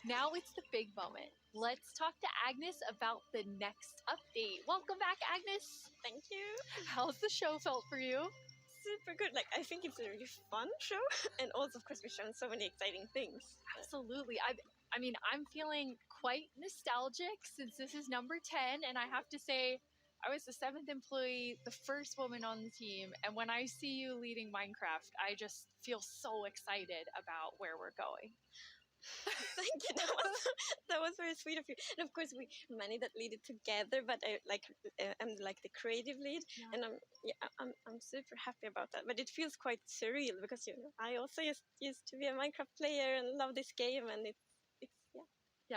Now it's the big moment. Let's talk to Agnes about the next update. Welcome back, Agnes. Thank you. How's the show felt for you? Super good. Like, I think it's a really fun show. And also, of course, we've shown so many exciting things. Absolutely. I mean, I'm feeling quite nostalgic since this is number 10. And I have to say, I was the 7th employee, the first woman on the team. And when I see you leading Minecraft, I just feel so excited about where we're going. Thank you. That was very sweet of you. And of course, we many that lead it together. But I'm like the creative lead, and I'm super happy about that. But it feels quite surreal because I also used to be a Minecraft player and love this game, and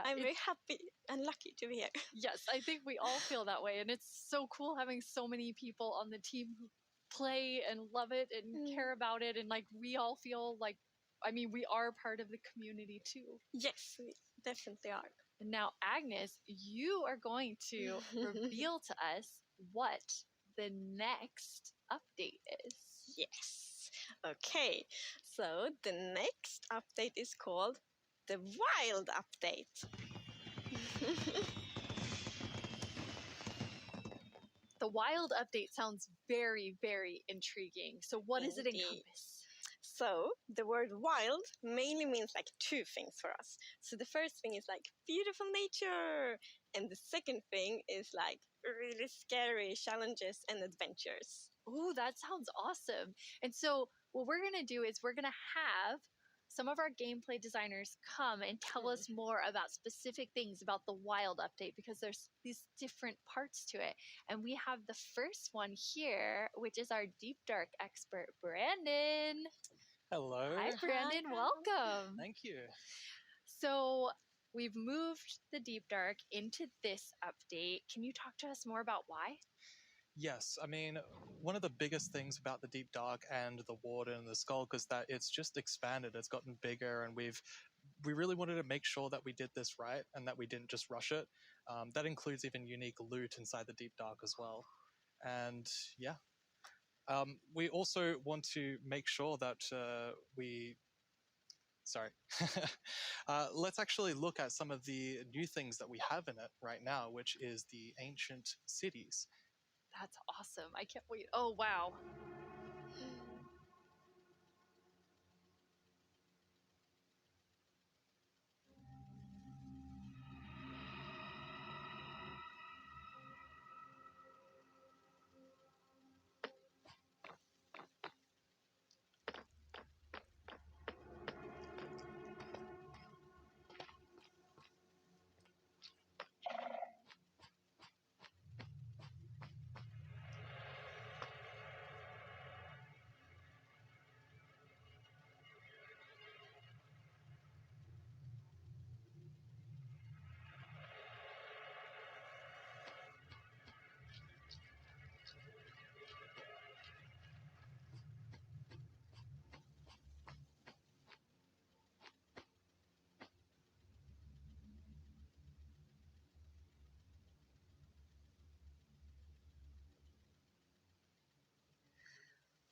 I'm very happy and lucky to be here. Yes, I think we all feel that way, and it's so cool having so many people on the team who play and love it and care about it, and like we all feel like. I mean, we are part of the community too. Yes, we definitely are. And now, Agnes, you are going to reveal to us what the next update is. Yes. Okay. So the next update is called the Wild Update. The Wild Update sounds very, very intriguing. So what does it encompass? So the word wild mainly means like two things for us. So the first thing is like beautiful nature. And the second thing is like really scary challenges and adventures. Oh, that sounds awesome. And so what we're going to do is we're going to have some of our gameplay designers come and tell us more about specific things about the Wild Update because there's these different parts to it. And we have the first one here, which is our Deep Dark expert, Brandon. Hello. Hi, Brandon. Hi. Welcome. Thank you. So we've moved the Deep Dark into this update. Can you talk to us more about why? Yes, I mean, one of the biggest things about the Deep Dark and the Warden and the Skulk is that it's just expanded. It's gotten bigger, and we really wanted to make sure that we did this right and that we didn't just rush it. That includes even unique loot inside the Deep Dark as well. And yeah, we also want to make sure that let's actually look at some of the new things that we have in it right now, which is the ancient cities. That's awesome. I can't wait. Oh, wow.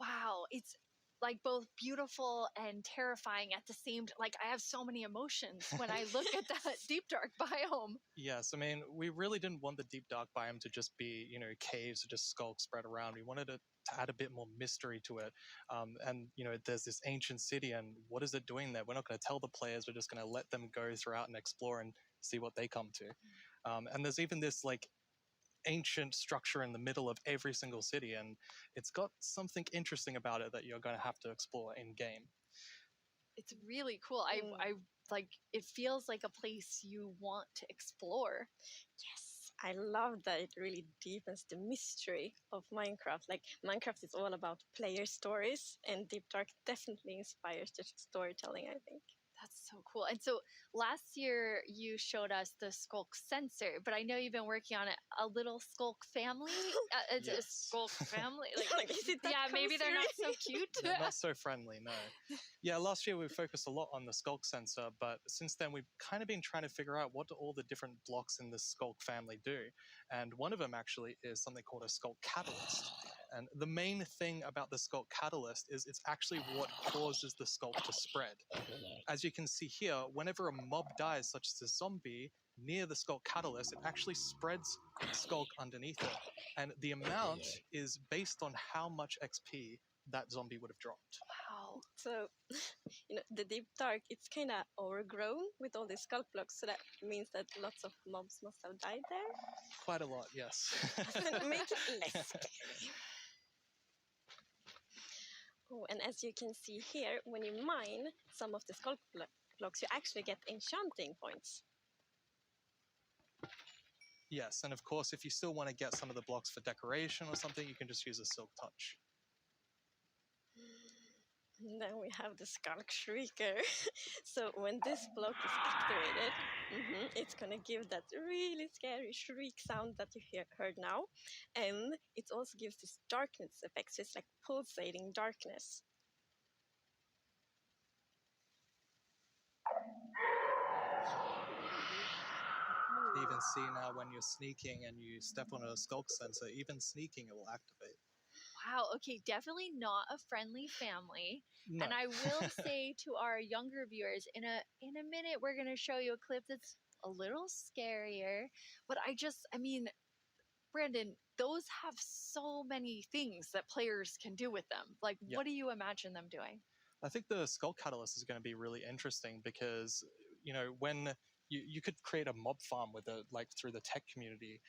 Wow, it's like both beautiful and terrifying at the same time. Like I have so many emotions when I look at that Deep Dark biome. Yes, I mean, we really didn't want the Deep Dark biome to just be, caves or just skulks spread around. We wanted it to add a bit more mystery to it. And, there's this ancient city, and what is it doing there? We're not going to tell the players. We're just going to let them go throughout and explore and see what they come to. And there's even this, ancient structure in the middle of every single city, and it's got something interesting about it that you're going to have to explore in game. It's really cool. I like it feels like a place you want to explore. Yes, I love that it really deepens the mystery of Minecraft. Like Minecraft is all about player stories, and Deep Dark definitely inspires the storytelling, I think. That's so cool. And so last year you showed us the Skulk sensor, but I know you've been working on a little Skulk family. It's a Skulk family. Maybe they're not so cute. They're not so friendly, no. Yeah, last year we focused a lot on the Skulk sensor, but since then we've kind of been trying to figure out what do all the different blocks in the Skulk family do. And one of them actually is something called a Skulk catalyst. And the main thing about the skulk catalyst is it's actually what causes the skulk to spread. As you can see here, whenever a mob dies, such as a zombie, near the skulk catalyst, it actually spreads skulk underneath it. And the amount is based on how much XP that zombie would have dropped. Wow. So, the deep dark, it's kind of overgrown with all these skull blocks. So that means that lots of mobs must have died there. Quite a lot, yes. Make it less scary. Oh, and as you can see here, when you mine some of the skull blocks, you actually get enchanting points. Yes, and of course, if you still want to get some of the blocks for decoration or something, you can just use a silk touch. And then we have the Skulk Shrieker. So when this block is activated, it's going to give that really scary shriek sound that you heard now. And it also gives this darkness effect, so it's like pulsating darkness. You even see now when you're sneaking and you step on a skulk sensor, even sneaking it will activate. Wow. Okay. Definitely not a friendly family. No. And I will say to our younger viewers, in a minute, we're going to show you a clip that's a little scarier. But I mean, Brandon, those have so many things that players can do with them. Like, what do you imagine them doing? I think the skull catalyst is going to be really interesting because, when you could create a mob farm with it, like through the tech community.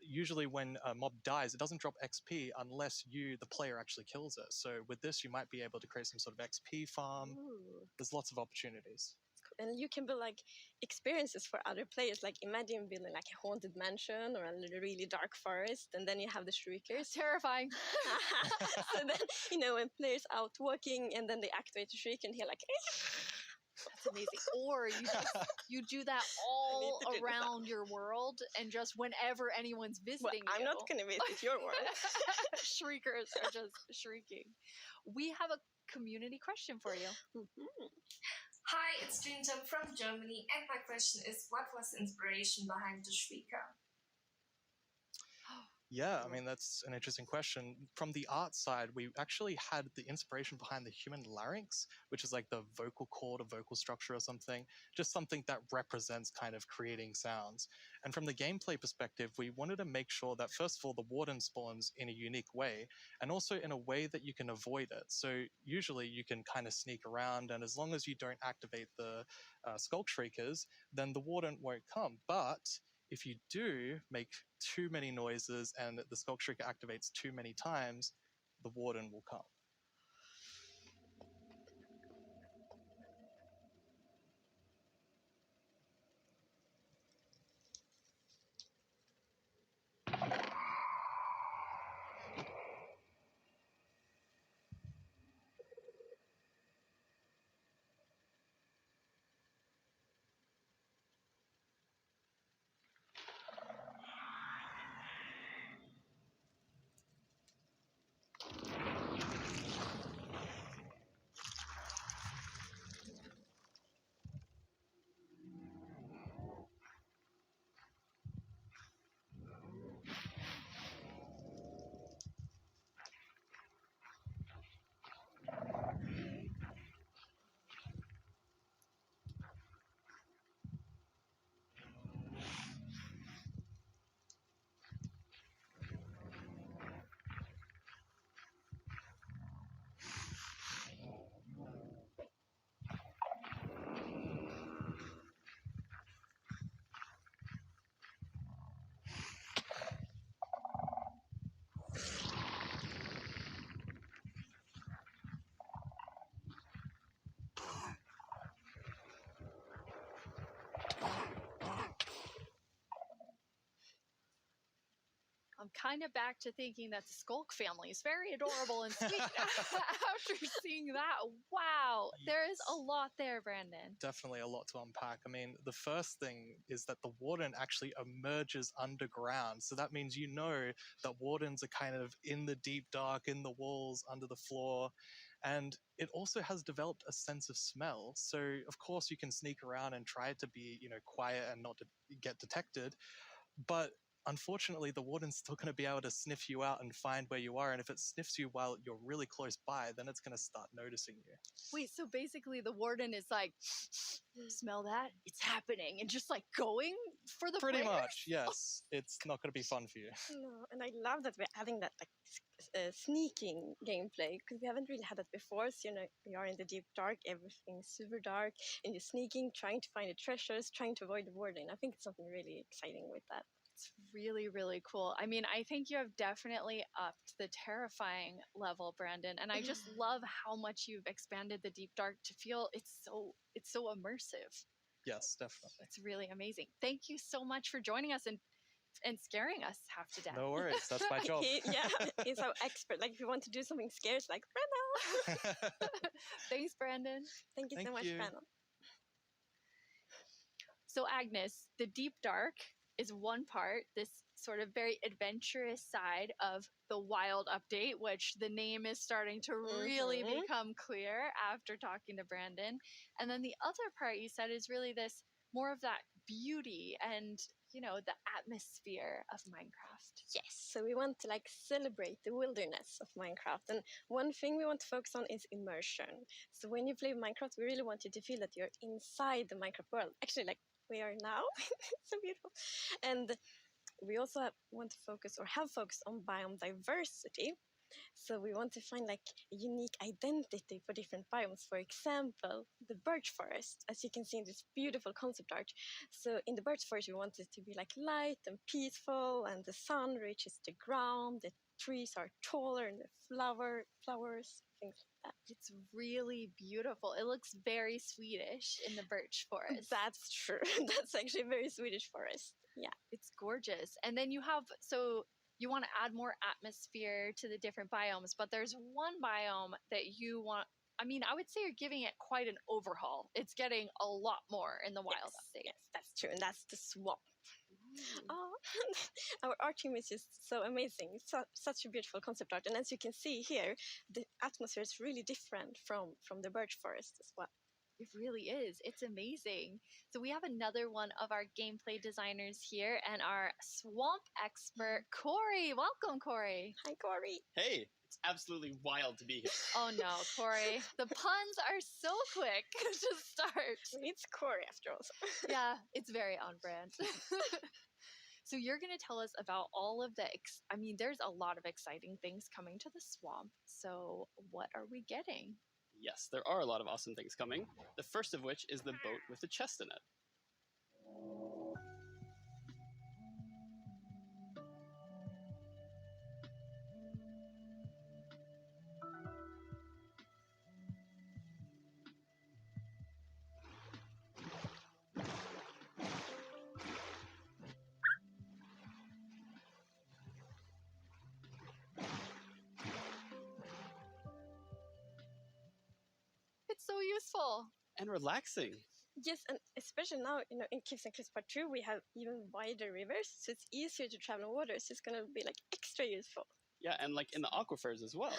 Usually when a mob dies, it doesn't drop XP unless you, the player, actually kills it. So with this, you might be able to create some sort of XP farm. Ooh. There's lots of opportunities. And you can build like experiences for other players. Like imagine building like a haunted mansion or a really dark forest, and then you have the shriekers. Terrifying. So then, when players out walking and then they activate the shriek and hear like, that's amazing. Or you do that all around your world, and just whenever anyone's visiting I'm not going to visit your world. Shriekers are just shrieking. We have a community question for you. Hi, it's Jinjam from Germany, and my question is, what was the inspiration behind the Shrieker? Yeah, I mean, that's an interesting question. From the art side, we actually had the inspiration behind the human larynx, which is like the vocal cord or vocal structure or something, just something that represents kind of creating sounds. And from the gameplay perspective, we wanted to make sure that, first of all, the warden spawns in a unique way, and also in a way that you can avoid it. So usually you can kind of sneak around, and as long as you don't activate the Skulk Shriekers, then the warden won't come. But if you do make too many noises and the Skulk Shrieker activates too many times, the warden will come. I'm kind of back to thinking that the Skulk family is very adorable and sweet after seeing that. Wow, there is a lot there, Brandon. Definitely a lot to unpack. I mean, the first thing is that the warden actually emerges underground. So that means that wardens are kind of in the deep dark, in the walls, under the floor. And it also has developed a sense of smell. So, of course, you can sneak around and try to be, quiet and not to get detected. But unfortunately, the warden's still going to be able to sniff you out and find where you are. And if it sniffs you while you're really close by, then it's going to start noticing you. Wait, so basically the warden is like, smell that? It's happening. And just like going for the Pretty players? much, yes. It's not going to be fun for you. No, and I love that we're adding that like sneaking gameplay, because we haven't really had that before. So, we are in the deep dark, everything's super dark, and you're sneaking, trying to find the treasures, trying to avoid the warden. I think it's something really exciting with that. It's really, really cool. I mean, I think you have definitely upped the terrifying level, Brandon. And I just love how much you've expanded the deep dark to feel it's so immersive. Yes, definitely. It's really amazing. Thank you so much for joining us and scaring us half to death. No worries. That's my job. He's our expert. Like, if you want to do something scary, it's like, Brandon. Thanks, Brandon. Thank you so much, Brandon. So, Agnes, the deep dark is one part, this sort of very adventurous side of the wild update, which the name is starting to really become clear after talking to Brandon. And then the other part you said is really this more of that beauty and, the atmosphere of Minecraft. Yes, so we want to celebrate the wilderness of Minecraft. And one thing we want to focus on is immersion. So when you play Minecraft, we really want you to feel that you're inside the Minecraft world. Actually, like we are now. So beautiful. And we also want to focus or have focused on biome diversity. So we want to find a unique identity for different biomes. For example, the birch forest, as you can see in this beautiful concept art. So in the birch forest, we want it to be light and peaceful, and the sun reaches the ground, the trees are taller, and the flowers, things like that. It's really beautiful. It looks very Swedish in the birch forest. That's true. That's actually a very Swedish forest. Yeah. It's gorgeous. And then you want to add more atmosphere to the different biomes, but there's one biome that I would say you're giving it quite an overhaul. It's getting a lot more in the wild update. Yes, that's true. And that's the swamp. Oh, our art team is just so amazing. It's such a beautiful concept art. And as you can see here, the atmosphere is really different from the birch forest as well. It really is. It's amazing. So we have another one of our gameplay designers here and our swamp expert, Corey. Welcome, Corey. Hi, Corey. Hey, it's absolutely wild to be here. Oh no, Corey. The puns are so quick to start. It's Corey after all. Yeah, it's very on brand. So you're going to tell us about all of there's a lot of exciting things coming to the swamp. So what are we getting? Yes, there are a lot of awesome things coming. The first of which is the boat with the chest in it. So useful and relaxing. Yes, and especially now, in Caves and Cliffs Part 2, we have even wider rivers, so it's easier to travel on water, so it's going to be extra useful. Yeah, and in the aquifers as well.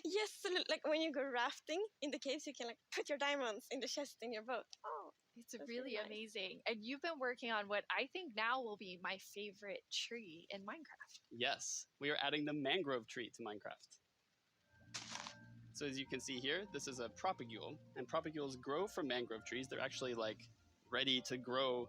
Yes, so when you go rafting in the caves, you can put your diamonds in the chest in your boat. Oh, it's really amazing. And you've been working on what I think now will be my favorite tree in Minecraft. Yes, we are adding the mangrove tree to Minecraft. So as you can see here, this is a propagule, and propagules grow from mangrove trees. They're actually ready to grow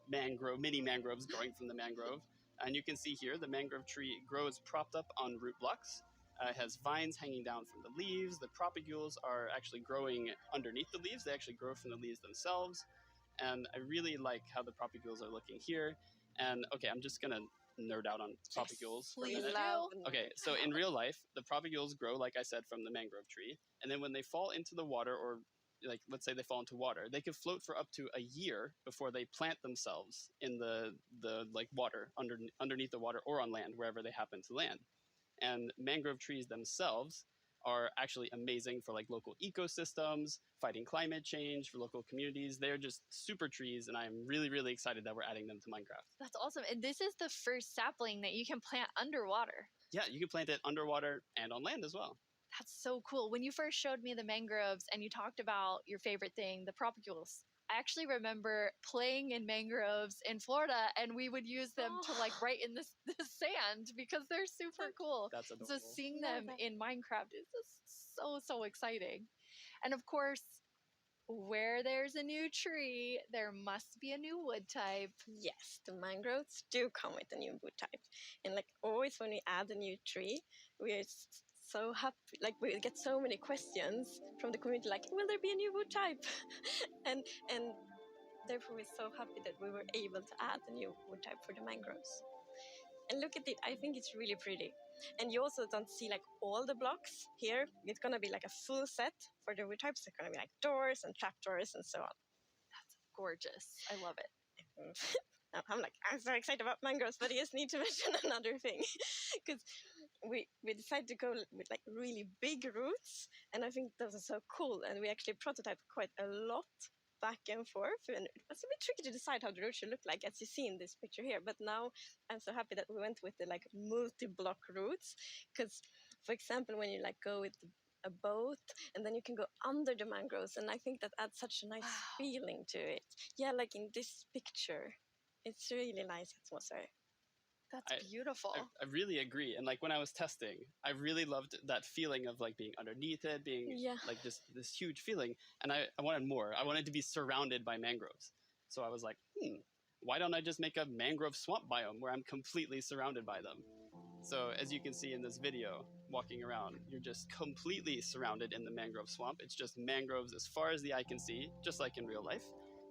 mini mangroves growing from the mangrove. And you can see here, the mangrove tree grows propped up on root blocks. It has vines hanging down from the leaves. The propagules are actually growing underneath the leaves. They actually grow from the leaves themselves. And I really like how the propagules are looking here. And okay, I'm just gonna nerd out on propagules for a minute. Okay, so in real life, the propagules grow, like I said, from the mangrove tree. And then when they fall into the water, or let's say they fall into water, they can float for up to a year before they plant themselves in the water, underneath the water, or on land, wherever they happen to land. And mangrove trees themselves are actually amazing for local ecosystems, fighting climate change, for local communities. They're just super trees, and I'm really, really excited that we're adding them to Minecraft. That's awesome. And this is the first sapling that you can plant underwater. Yeah, you can plant it underwater and on land as well. That's so cool. When you first showed me the mangroves and you talked about your favorite thing, the propagules, I actually remember playing in mangroves in Florida, and we would use them to like write in the sand because they're super cool. That's adorable. So seeing them in Minecraft is just so exciting. And of course, where there's a new tree, there must be a new wood type. Yes, the mangroves do come with a new wood type. And like always when we add a new tree, we are so happy. Like we get so many questions from the community like, will there be a new wood type? and therefore we're so happy that we were able to add a new wood type for the mangroves. And look at it, I think it's really pretty. And you also don't see like all the blocks here. It's gonna be like a full set for the wood types. It's gonna be like doors and trapdoors and so on. That's gorgeous. I love it. I'm so excited about mangroves, but I just need to mention another thing. Because we decided to go with like really big roots, and I think those are so cool. And we actually prototyped quite a lot back and forth, and it was a bit tricky to decide how the root should look like, as you see in this picture here. But now I'm so happy that we went with the like multi-block roots, because for example, when you like go with a boat and then you can go under the mangroves, and I think that adds such a nice feeling to it. Yeah, like in this picture, it's really nice atmosphere. That's beautiful. I really agree. And like when I was testing, I really loved that feeling of like being underneath it, being like this huge feeling. And I wanted more. I wanted to be surrounded by mangroves. So I was like, why don't I just make a mangrove swamp biome where I'm completely surrounded by them? So as you can see in this video, walking around, you're just completely surrounded in the mangrove swamp. It's just mangroves as far as the eye can see, just like in real life.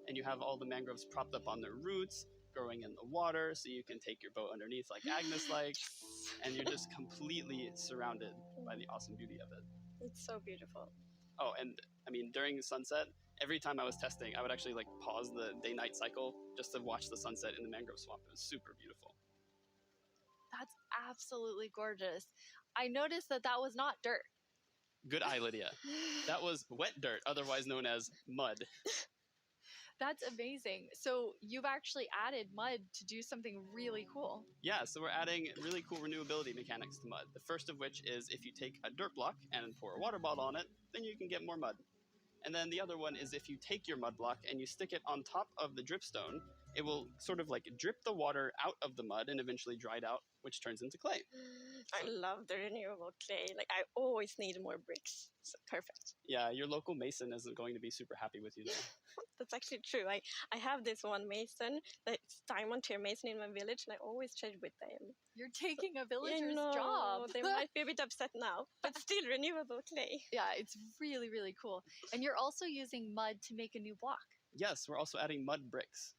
And you have all the mangroves propped up on their roots, growing in the water, so you can take your boat underneath like Agnes likes, and you're just completely surrounded by the awesome beauty of it. It's so beautiful. Oh, and I mean, during sunset, every time I was testing, I would actually like pause the day-night cycle just to watch the sunset in the mangrove swamp. It was super beautiful. That's absolutely gorgeous. I noticed that was not dirt. Good eye, Lydia. That was wet dirt, otherwise known as mud. That's amazing. So you've actually added mud to do something really cool. Yeah, so we're adding really cool renewability mechanics to mud. The first of which is if you take a dirt block and pour a water bottle on it, then you can get more mud. And then the other one is if you take your mud block and you stick it on top of the dripstone, it will sort of like drip the water out of the mud and eventually dry it out, which turns into clay. I love the renewable clay. Like I always need more bricks. So perfect. Yeah, your local mason isn't going to be super happy with you though. That's actually true. I have this one mason, that's diamond tier mason in my village, and I always trade with them. You're taking a villager's job. They might be a bit upset now, but still renewable clay. Yeah, it's really, really cool. And you're also using mud to make a new block. Yes, we're also adding mud bricks.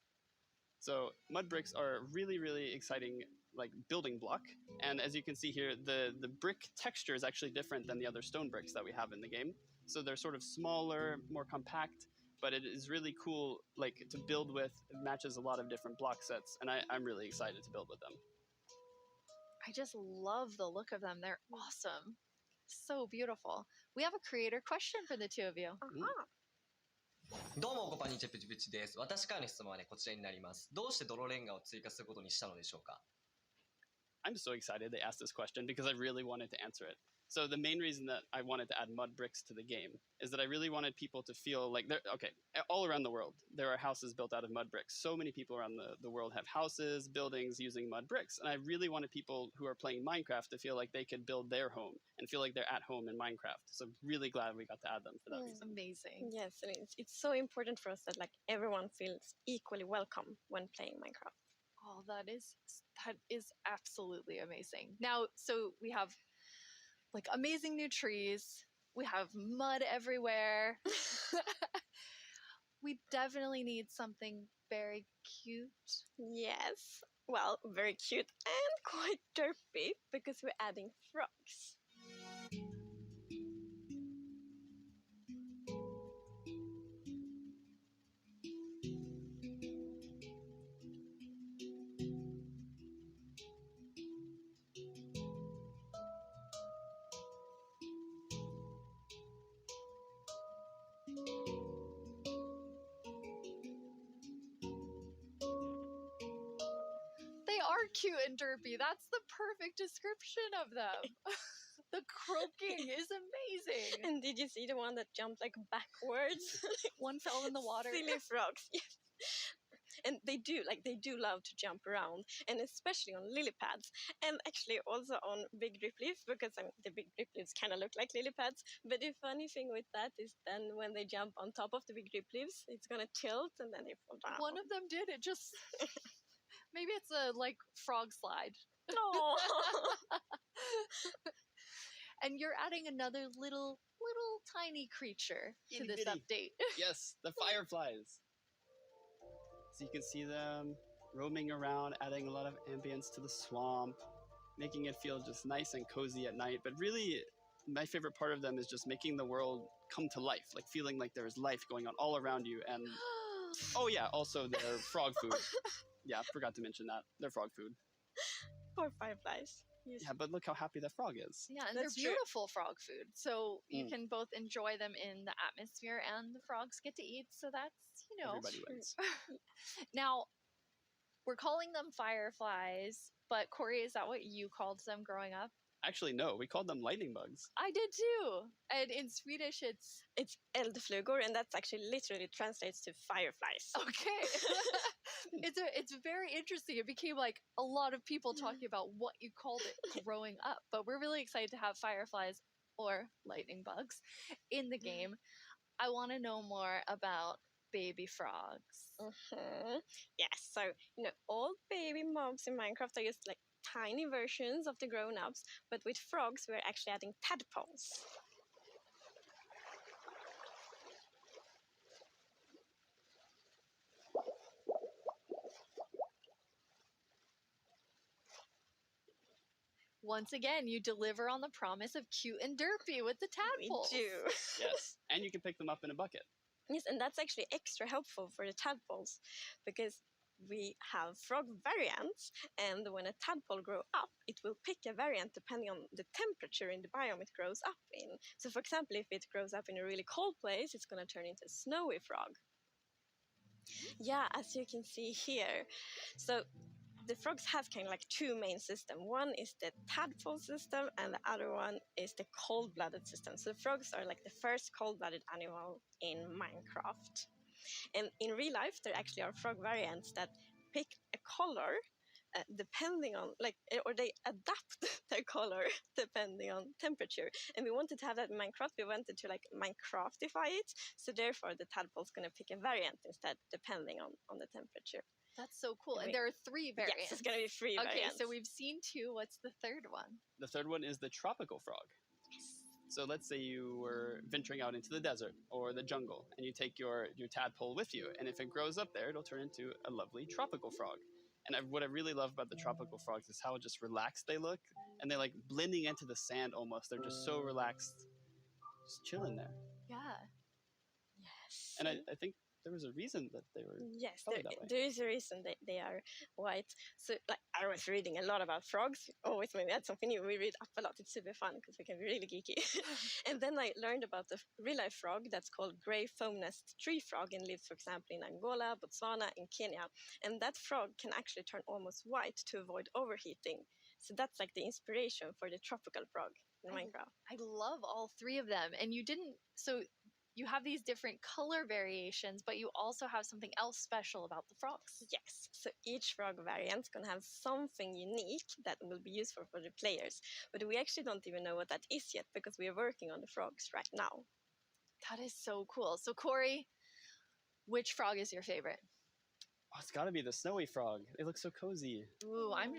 So mud bricks are a really, really exciting like building block. And as you can see here, the brick texture is actually different than the other stone bricks that we have in the game. So they're sort of smaller, more compact, but it is really cool like to build with. It matches a lot of different block sets, and I'm really excited to build with them. I just love the look of them. They're awesome. So beautiful. We have a creator question for the two of you. Uh-huh. どうもこんにちはプチプチです。私からの質問はねこちらになります。どうして泥レンガを追加することにしたのでしょうか? I'm so excited they asked this question because I really wanted to answer it. So the main reason that I wanted to add mud bricks to the game is that I really wanted people to feel like they're, okay, all around the world, there are houses built out of mud bricks. So many people around the world have houses, buildings using mud bricks. And I really wanted people who are playing Minecraft to feel like they could build their home and feel like they're at home in Minecraft. So I'm really glad we got to add them for that reason. Amazing. Yes, and it's so important for us that like everyone feels equally welcome when playing Minecraft. Oh, that is absolutely amazing. Now, so we have like amazing new trees. We have mud everywhere. We definitely need something very cute. Yes, well, very cute and quite derpy because we're adding frogs. They are cute and derpy. That's the perfect description of them. The croaking is amazing. And did you see the one that jumped like backwards? One fell in the water. Silly frogs. Yes. And they do love to jump around, and especially on lily pads, and actually also on big drip leaves, because the big drip leaves kind of look like lily pads. But the funny thing with that is then when they jump on top of the big drip leaves, it's gonna tilt and then they fall down. One of them did. It just maybe it's a like frog slide. No. And you're adding another little tiny creature to Itty this bitty. update. Yes, the fireflies. So you can see them roaming around, adding a lot of ambience to the swamp, making it feel just nice and cozy at night. But really, my favorite part of them is just making the world come to life, like feeling like there's life going on all around you. And oh yeah, also their frog food. Yeah, forgot to mention that. Their frog food. Poor fireflies. Yes. Yeah, but look how happy the frog is. Yeah, and That's they're true. beautiful frog food. So you Mm. can both enjoy them in the atmosphere and the frogs get to eat. So that's, Everybody wins. Now, we're calling them fireflies, but Corey, is that what you called them growing up? Actually, no, we called them lightning bugs. I did too. And in Swedish, it's eldflugor, and that's actually literally translates to fireflies. okay. It's very interesting. It became like a lot of people talking about what you called it growing up. But we're really excited to have fireflies or lightning bugs in the game. I want to know more about baby frogs. Yes, so all baby mobs in Minecraft are just like tiny versions of the grown-ups, but with frogs we're actually adding tadpoles. Once again, you deliver on the promise of cute and derpy with the tadpoles. We do. Yes, and you can pick them up in a bucket. Yes, and that's actually extra helpful for the tadpoles, because we have frog variants, and when a tadpole grows up, it will pick a variant depending on the temperature in the biome it grows up in. So for example, if it grows up in a really cold place, it's going to turn into a snowy frog. Yeah, as you can see here. So the frogs have kind of like two main systems. One is the tadpole system, and the other one is the cold-blooded system. So frogs are like the first cold-blooded animal in Minecraft. And in real life, there actually are frog variants that pick a color depending on, or they adapt their color depending on temperature. And we wanted to have that in Minecraft. We wanted to Minecraftify it. So therefore, the tadpole's going to pick a variant instead, depending on the temperature. That's so cool. And We- there are 3 variants. Yes, it's going to be 3 Okay, variants. so we've seen 2. What's the third one? The third one is the tropical frog. So let's say you were venturing out into the desert or the jungle, and you take your tadpole with you, and if it grows up there, it'll turn into a lovely tropical frog. And what I really love about the tropical frogs is how just relaxed they look, and they're like blending into the sand almost. They're just so relaxed, just chilling there. Yeah. Yes. And I think there was a reason that they were Yes, probably that way. there is a reason they are white. So, I was reading a lot about frogs. Always when we had something new, we read up a lot. It's super fun because we can be really geeky. And then I learned about the real-life frog that's called gray foam-nest tree frog and lives, for example, in Angola, Botswana, and Kenya. And that frog can actually turn almost white to avoid overheating. So that's like the inspiration for the tropical frog in Minecraft. I love all 3 of them. And you have these different color variations, but you also have something else special about the frogs. Yes, so each frog variant is going to have something unique that will be useful for the players. But we actually don't even know what that is yet because we are working on the frogs right now. That is so cool. So Corey, which frog is your favorite? Oh, it's got to be the snowy frog. They look so cozy. Ooh, I'm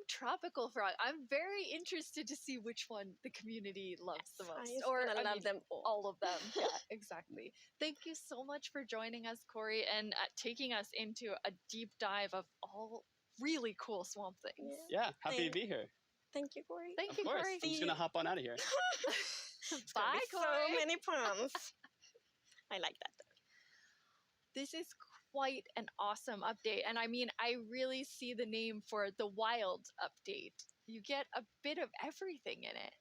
tropical frog. I'm very interested to see which one the community loves the most. I love them all. Of them. Yeah, exactly. Thank you so much for joining us, Corey, and taking us into a deep dive of all really cool swamp things. Yeah, happy to be here. Thank you, Corey. Thank you, Of course. Corey. I'm just going to hop on out of here. Bye, So Corey. many puns. I like that. This is quite an awesome update. And I mean, I really see the name for the wild update. You get a bit of everything in it.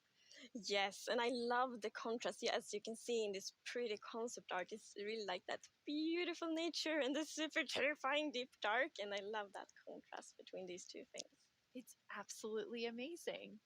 Yes, and I love the contrast. Yeah, as you can see in this pretty concept art, it's really like that beautiful nature and the super terrifying deep dark. And I love that contrast between these two things. It's absolutely amazing.